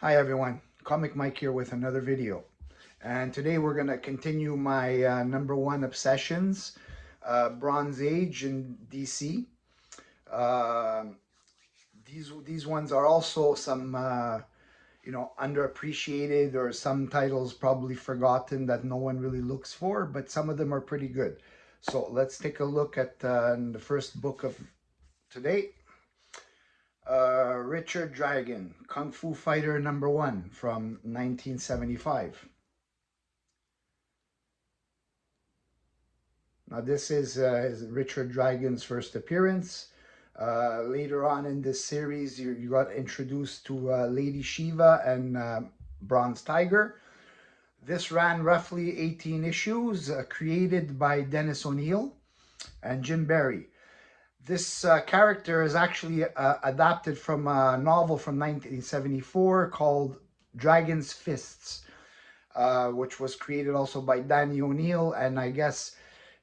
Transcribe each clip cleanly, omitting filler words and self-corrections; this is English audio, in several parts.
Hi everyone, Comic Mike here with another video. And today we're going to continue my number one obsessions, Bronze Age in DC. Uh, these ones are also some underappreciated or some titles probably forgotten that no one really looks for, but some of them are pretty good. So let's take a look at the first book of today. Richard Dragon, Kung Fu Fighter number one from 1975. Now, this is Richard Dragon's first appearance. Later on in this series, you got introduced to Lady Shiva and Bronze Tiger. This ran roughly 18 issues, created by Dennis O'Neil and Jim Barry. This character is actually adapted from a novel from 1974 called Dragon's Fists, which was created also by Danny O'Neil, and I guess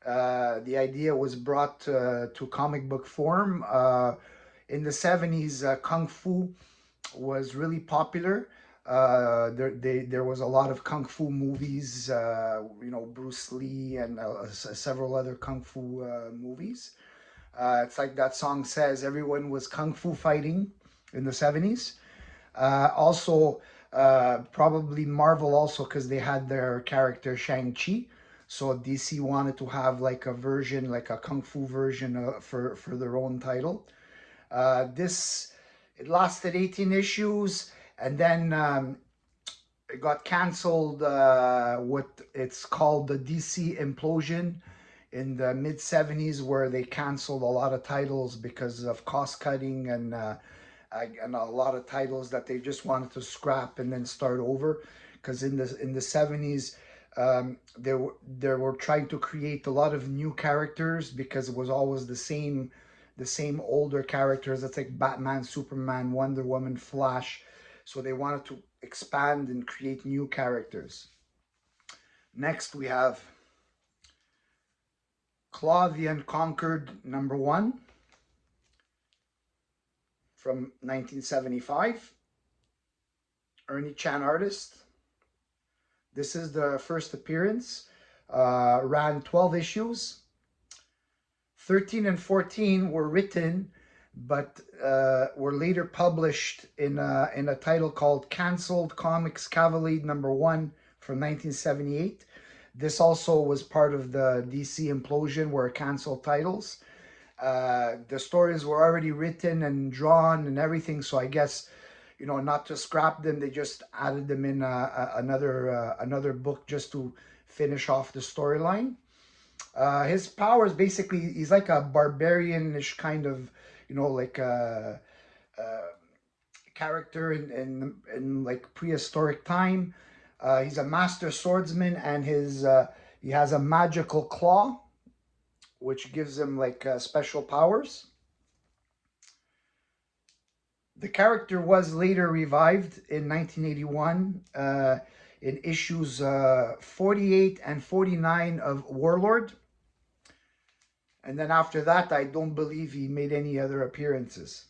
the idea was brought to comic book form. In the 70s, Kung Fu was really popular. There was a lot of Kung Fu movies, Bruce Lee and several other Kung Fu movies. It's like that song says, everyone was Kung Fu fighting in the 70s. Also, probably Marvel also because they had their character Shang-Chi. So DC wanted to have like a version, like a Kung Fu version for their own title. This it lasted 18 issues, and then it got canceled. What it's called the DC implosion in the mid 70s, where they canceled a lot of titles because of cost cutting and a lot of titles that they just wanted to scrap and then start over. Because in the 70s, they were trying to create a lot of new characters because it was always the same older characters. It's like Batman, Superman, Wonder Woman, Flash. So they wanted to expand and create new characters. Next, we have Claw the Unconquered number one from 1975. Ernie Chan artist. This is the first appearance. Ran 12 issues. 13 and 14 were written, but were later published in a title called Cancelled Comics Cavalade number one from 1978. This also was part of the DC implosion, where canceled titles. The stories were already written and drawn and everything, so I guess not to scrap them, they just added them in another book just to finish off the storyline. His powers, basically, he's like a barbarianish kind of, like a character in like prehistoric time. He's a master swordsman, and he has a magical claw, which gives him like special powers. The character was later revived in 1981 in issues 48 and 49 of Warlord. And then after that, I don't believe he made any other appearances.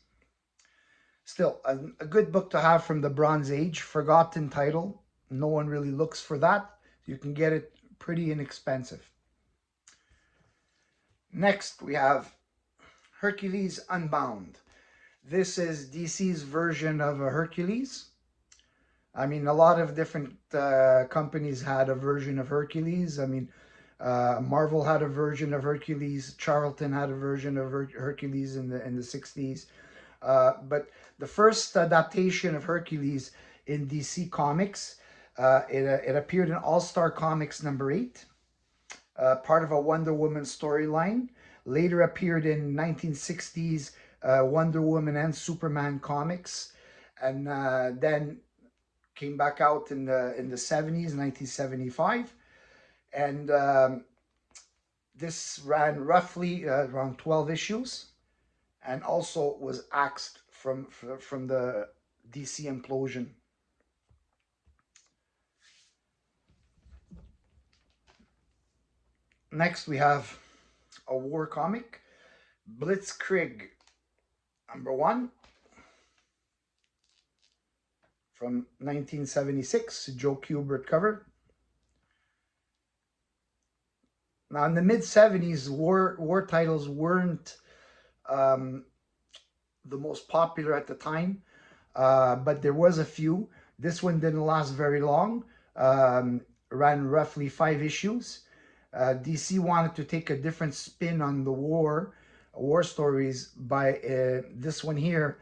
Still, a good book to have from the Bronze Age, forgotten title. No one really looks for that. You can get it pretty inexpensive. Next, we have Hercules Unbound. This is DC's version of a Hercules. I mean, a lot of different companies had a version of Hercules. I mean, Marvel had a version of Hercules. Charlton had a version of Hercules in the 60s. But the first adaptation of Hercules in DC Comics, it appeared in All Star Comics number 8, part of a Wonder Woman storyline. Later appeared in 1960s Wonder Woman and Superman comics, and then came back out in the 70s, 1975, and this ran roughly around 12 issues, and also was axed from the DC implosion. Next, we have a war comic, Blitzkrieg number one from 1976, Joe Kubert cover. Now, in the mid 70s, war titles weren't um, the most popular at the time, but there was a few. This one didn't last very long, ran roughly 5 issues. DC wanted to take a different spin on the war stories by this one here,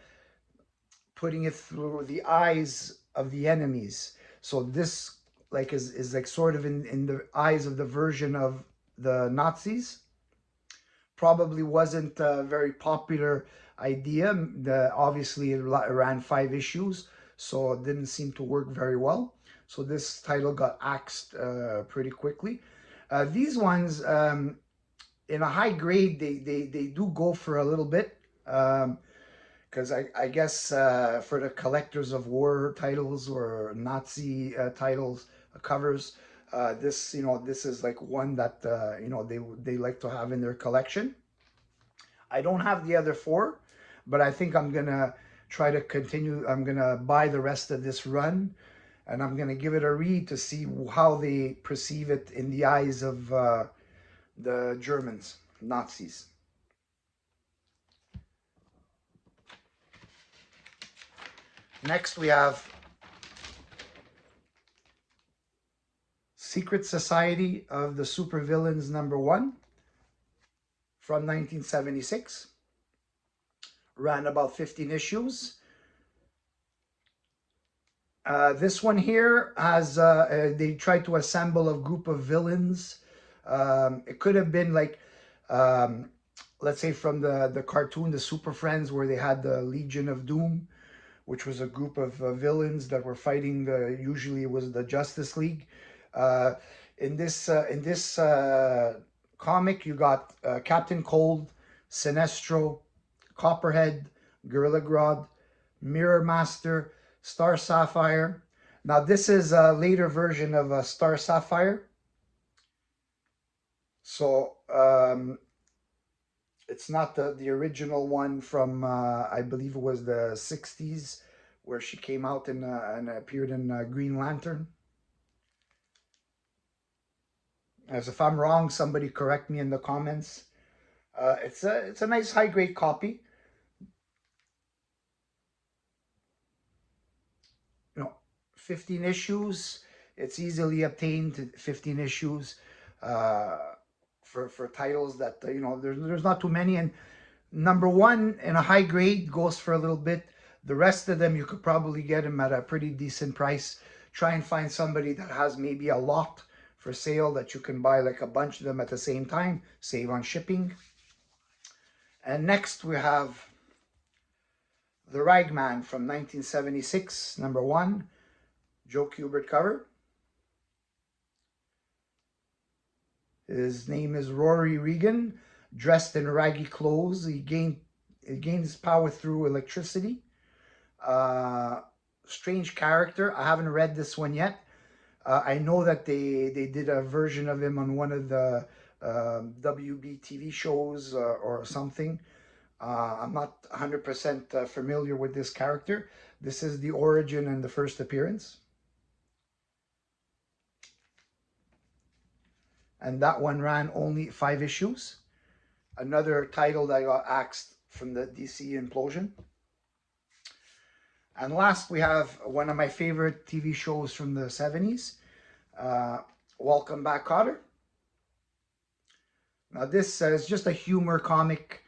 putting it through the eyes of the enemies. So this like is like sort of in the eyes of the version of the Nazis. Probably wasn't a very popular idea. Obviously, it ran 5 issues, so it didn't seem to work very well. So this title got axed pretty quickly. These ones, in a high grade, they do go for a little bit. Because I guess for the collectors of war titles or Nazi titles covers, this is like one that they like to have in their collection. I don't have the other 4, but I think I'm gonna try to continue. I'm gonna buy the rest of this run, and I'm gonna give it a read to see how they perceive it in the eyes of the Germans, Nazis. Next, we have Secret Society of the Supervillains #1 from 1976. Ran about 15 issues. This one here has, they tried to assemble a group of villains. It could have been like, um, let's say from the cartoon, the Super Friends, where they had the Legion of Doom, which was a group of villains that were fighting usually it was the Justice League. Uh, in this comic, you got Captain Cold, Sinestro, Copperhead, Gorilla Grodd, Mirror Master, Star Sapphire. Now this is a later version of Star Sapphire. So it's not the original one from I believe it was the 60s, where she came out and appeared in Green Lantern. As if I'm wrong, somebody correct me in the comments. It's a nice high grade copy. You know, 15 issues. It's easily obtained. 15 issues uh, for titles that there's not too many. And #1 in a high grade goes for a little bit. The rest of them you could probably get them at a pretty decent price. Try and find somebody that has maybe a lot for sale that you can buy like a bunch of them at the same time. Save on shipping. And next we have The Ragman from 1976, #1, Joe Kubert cover. His name is Rory Regan, dressed in raggy clothes. He gains power through electricity. Strange character. I haven't read this one yet. I know that they did a version of him on one of the WB TV shows or something. I'm not 100% familiar with this character. This is the origin and the first appearance. And that one ran only 5 issues. Another title that got axed from the DC implosion. And last, we have one of my favorite TV shows from the 70s, Welcome Back, Kotter. Now, this is just a humor comic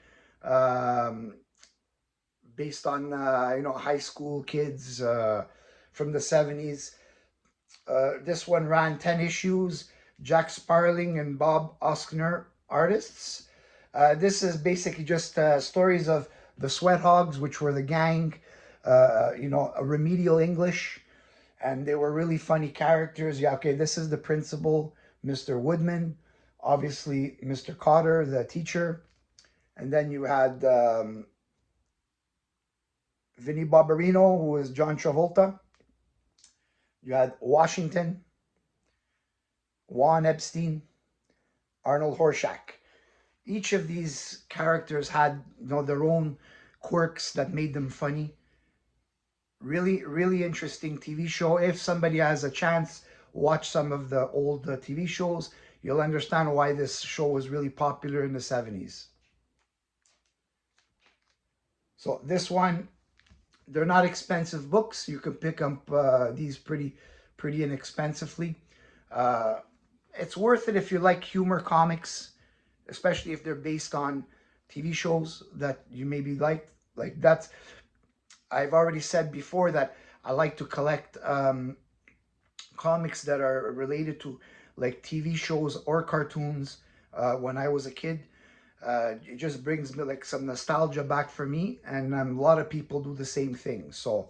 based on high school kids from the 70s. This one ran 10 issues. Jack Sparling and Bob Oskner artists. This is basically just stories of the Sweat Hogs, which were the gang, a remedial English, and they were really funny characters. Yeah, okay, this is the principal, Mr. Woodman, obviously Mr. Cotter, the teacher, and then you had Vinnie Barbarino, who was John Travolta. You had Washington, Juan Epstein, Arnold Horshack. Each of these characters had their own quirks that made them funny. Really interesting TV show. If somebody has a chance, watch some of the old TV shows. You'll understand why this show was really popular in the 70s. So this one, they're not expensive books. You can pick up these pretty inexpensively. Uh, it's worth it if you like humor comics, especially if they're based on TV shows that you maybe like. Like that's, I've already said before that I like to collect comics that are related to like TV shows or cartoons when I was a kid. It just brings me like some nostalgia back for me, and a lot of people do the same thing. So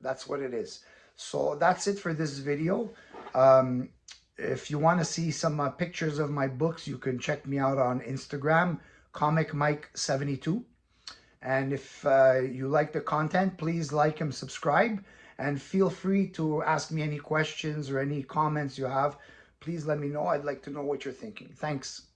that's what it is. So that's it for this video. Um, if you want to see some pictures of my books, you can check me out on Instagram, Comic Mike 72. And if you like the content, please like and subscribe. And feel free to ask me any questions or any comments you have. Please let me know. I'd like to know what you're thinking. Thanks.